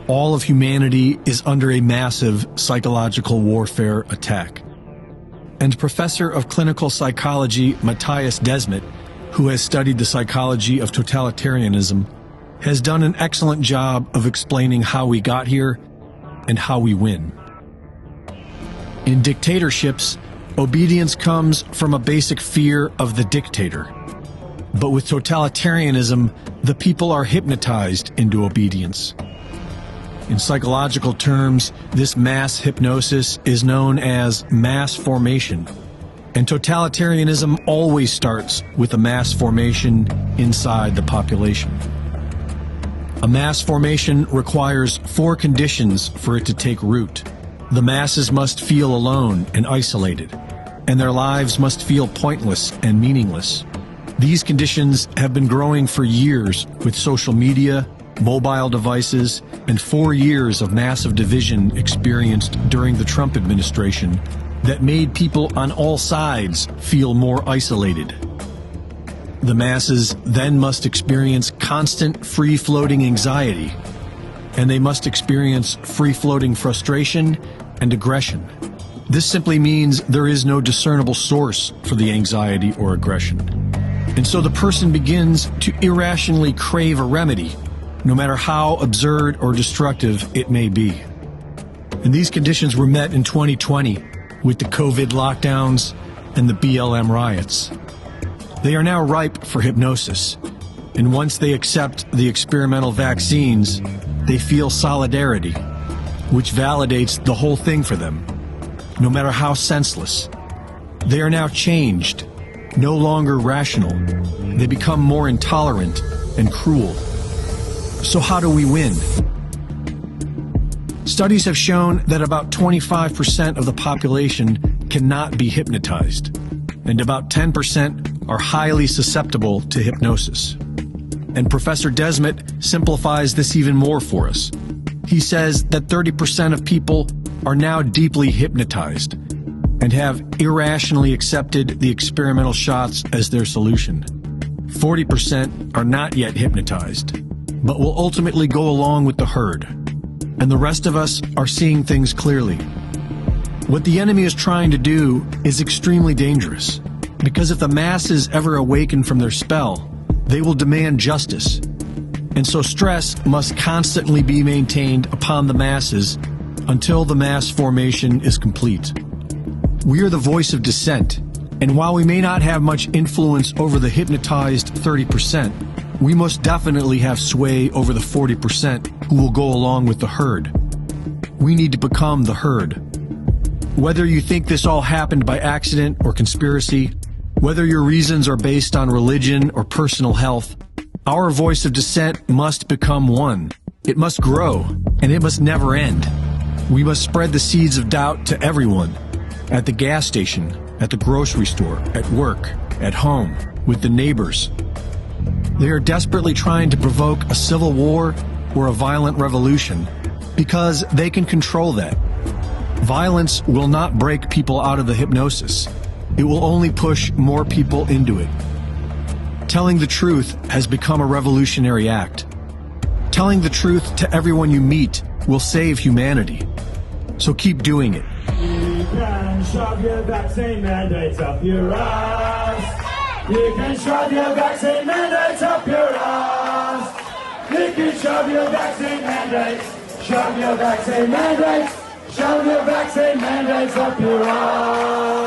all of humanity is under a massive psychological warfare attack. And Professor of Clinical Psychology Matthias Desmet, who has studied the psychology of totalitarianism, has done an excellent job of explaining how we got here and how we win. In dictatorships, obedience comes from a basic fear of the dictator. But with totalitarianism, the people are hypnotized into obedience. In psychological terms, this mass hypnosis is known as mass formation. And totalitarianism always starts with a mass formation inside the population. A mass formation requires 4 conditions for it to take root. The masses must feel alone and isolated, and their lives must feel pointless and meaningless. These conditions have been growing for years with social media, mobile devices, and 4 years of massive division experienced during the Trump administration that made people on all sides feel more isolated. The masses then must experience constant free-floating anxiety, and they must experience free-floating frustration and aggression. This simply means there is no discernible source for the anxiety or aggression. And so the person begins to irrationally crave a remedy, no matter how absurd or destructive it may be. And these conditions were met in 2020 with the COVID lockdowns and the BLM riots. They are now ripe for hypnosis, and once they accept the experimental vaccines, they feel solidarity, which validates the whole thing for them, no matter how senseless. They are now changed, no longer rational. They become more intolerant and cruel. So how do we win? Studies have shown that about 25% of the population cannot be hypnotized, and about 10% are highly susceptible to hypnosis. And Professor Desmet simplifies this even more for us. He says that 30% of people are now deeply hypnotized and have irrationally accepted the experimental shots as their solution. 40% are not yet hypnotized, but will ultimately go along with the herd. And the rest of us are seeing things clearly. What the enemy is trying to do is extremely dangerous, because if the masses ever awaken from their spell, they will demand justice. And so stress must constantly be maintained upon the masses until the mass formation is complete. We are the voice of dissent, and while we may not have much influence over the hypnotized 30%, we most definitely have sway over the 40% who will go along with the herd. We need to become the herd. Whether you think this all happened by accident or conspiracy, whether your reasons are based on religion or personal health, our voice of dissent must become one. It must grow, and it must never end. We must spread the seeds of doubt to everyone, at the gas station, at the grocery store, at work, at home, with the neighbors. They are desperately trying to provoke a civil war or a violent revolution because they can control that. Violence will not break people out of the hypnosis. It will only push more people into it. Telling the truth has become a revolutionary act. Telling the truth to everyone you meet will save humanity. So keep doing it. You can shove your vaccine mandates up your ass. You can shove your vaccine mandates up your ass. You can shove your vaccine mandates. Shove your vaccine mandates. Shove your vaccine mandates up your ass.